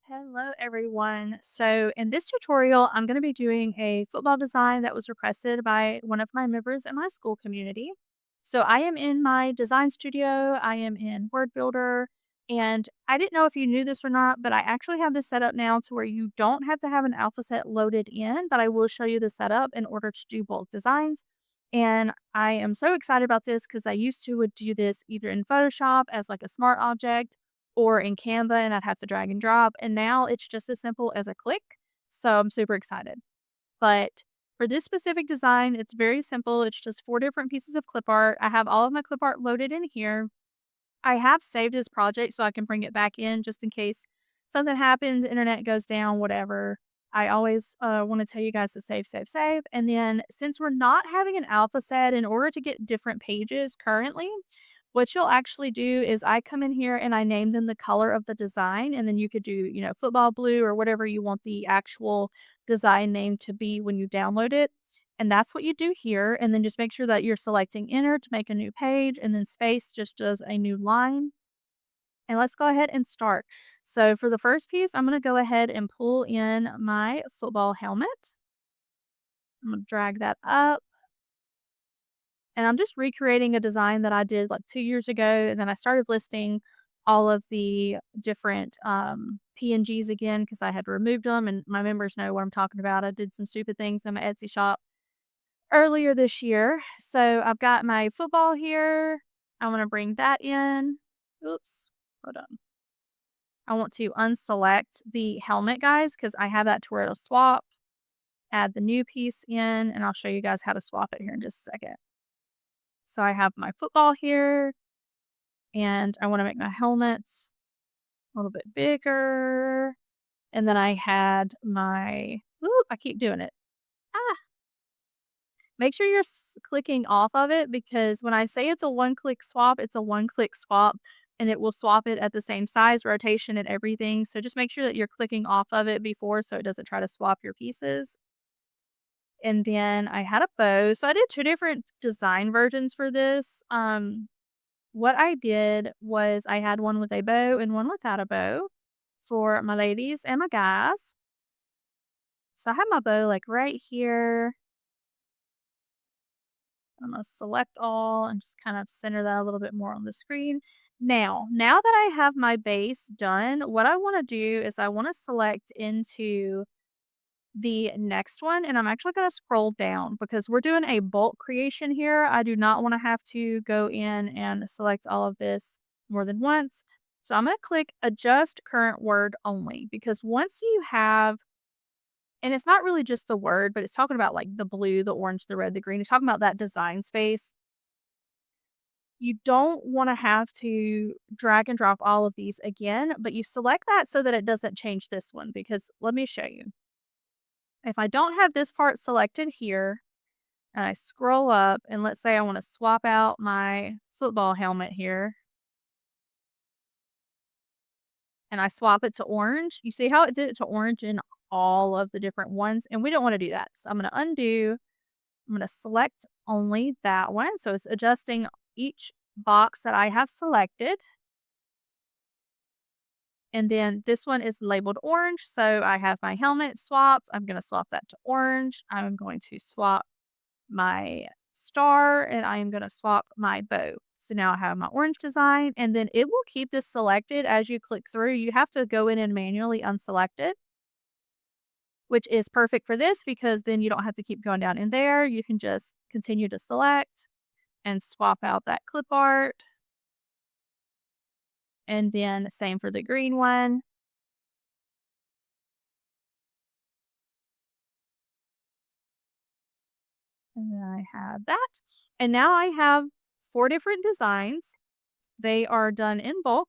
Hello, everyone. So, in this tutorial, I'm going to be doing a football design that was requested by one of my members in my school community. So, I am in my design studio, I am in Word Builder, and I didn't know if you knew this or not, but I actually have this set up now to where you don't have to have an alpha set loaded in, but I will show you the setup in order to do bulk designs. And I am so excited about this because I used to would do this either in Photoshop as like a smart object or in Canva and I'd have to drag and drop. And now it's just as simple as a click. So I'm super excited. But for this specific design, it's very simple. It's just four different pieces of clip art. I have all of my clip art loaded in here. I have saved this project so I can bring it back in just in case something happens, internet goes down, whatever. I always want to tell you guys to save, save, save. And then since we're not having an alpha set, in order to get different pages currently, what you'll actually do is I come in here and I name them the color of the design, and then you could do, football blue or whatever you want the actual design name to be when you download it. And that's what you do here. And then just make sure that you're selecting enter to make a new page, and then space just does a new line. And let's go ahead and start. So for the first piece, I'm going to go ahead and pull in my football helmet. I'm going to drag that up. And I'm just recreating a design that I did like 2 years ago. And then I started listing all of the different PNGs again because I had removed them. And my members know what I'm talking about. I did some stupid things in my Etsy shop earlier this year. So I've got my football here. I want to bring that in. Oops, hold on. I want to unselect the helmet, guys, because I have that to where it'll swap. Add the new piece in, and I'll show you guys how to swap it here in just a second. So I have my football here, and I want to make my helmets a little bit bigger. And then I had my, ooh, I keep doing it. Ah, make sure you're clicking off of it because when I say it's a one click swap, it's a one click swap and it will swap it at the same size, rotation, and everything. So just make sure that you're clicking off of it before so it doesn't try to swap your pieces. And then I had a bow. So I did two different design versions for this. What I did was I had one with a bow and one without a bow for my ladies and my guys. So I have my bow like right here. I'm gonna select all and just kind of center that a little bit more on the screen. Now that I have my base done, what I want to do is I want to select into the next one, and I'm actually going to scroll down because we're doing a bulk creation here. I do not want to have to go in and select all of this more than once. So I'm going to click adjust current word only because once you have, and it's not really just the word, but it's talking about like the blue, the orange, the red, the green. It's talking about that design space. You don't want to have to drag and drop all of these again, but you select that so that it doesn't change this one because let me show you. If I don't have this part selected here and I scroll up and let's say I want to swap out my football helmet here and I swap it to orange, you see how it did it to orange in all of the different ones? And we don't want to do that. So I'm going to undo. I'm going to select only that one. So it's adjusting each box that I have selected. And then this one is labeled orange. So I have my helmet swapped. I'm going to swap that to orange. I'm going to swap my star and I am going to swap my bow. So now I have my orange design and then it will keep this selected as you click through. You have to go in and manually unselect it, which is perfect for this because then you don't have to keep going down in there. You can just continue to select and swap out that clip art. And then same for the green one. And then I have that. And now I have four different designs. They are done in bulk.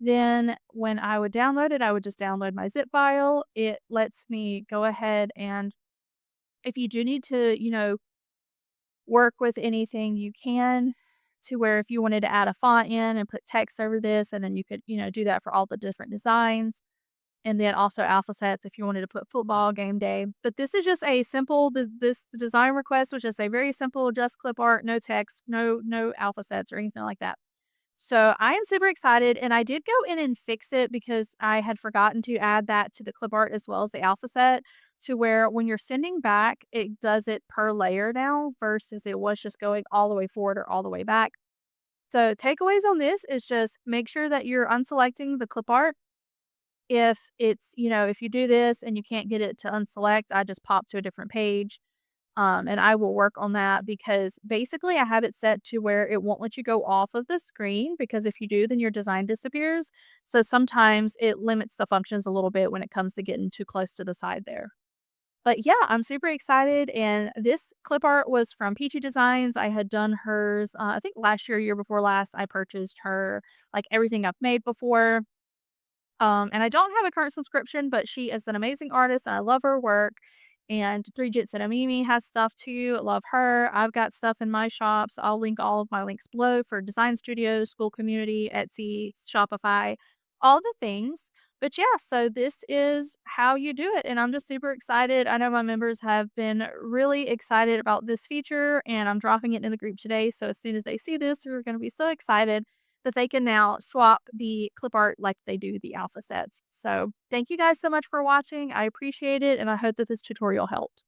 Then when I would download it, I would just download my zip file. It lets me go ahead and if you do need to, work with anything, you can to where if you wanted to add a font in and put text over this, and then you could, do that for all the different designs. And then also alpha sets if you wanted to put football game day. But this is just a simple this design request was just a very simple just clip art, no text, no alpha sets or anything like that. So I am super excited, and I did go in and fix it because I had forgotten to add that to the clip art as well as the alpha set to where when you're sending back, it does it per layer now versus it was just going all the way forward or all the way back. So takeaways on this is just make sure that you're unselecting the clip art. If it's, if you do this and you can't get it to unselect, I just pop to a different page. And I will work on that because basically I have it set to where it won't let you go off of the screen because if you do, then your design disappears. So sometimes it limits the functions a little bit when it comes to getting too close to the side there. But yeah, I'm super excited. And this clip art was from Peachy Designs. I had done hers, I think last year, year before last, I purchased her, like everything I've made before. And I don't have a current subscription, but she is an amazing artist and I love her work. And 3 Jits and a Mimi has stuff too. Love her. I've got stuff in my shops. I'll link all of my links below for design studios, school community, Etsy, Shopify, all the things. But yeah, so this is how you do it. And I'm just super excited. I know my members have been really excited about this feature and I'm dropping it in the group today. So as soon as they see this, they're going to be so excited that they can now swap the clip art like they do the alpha sets. So thank you guys so much for watching. I appreciate it, and I hope that this tutorial helped.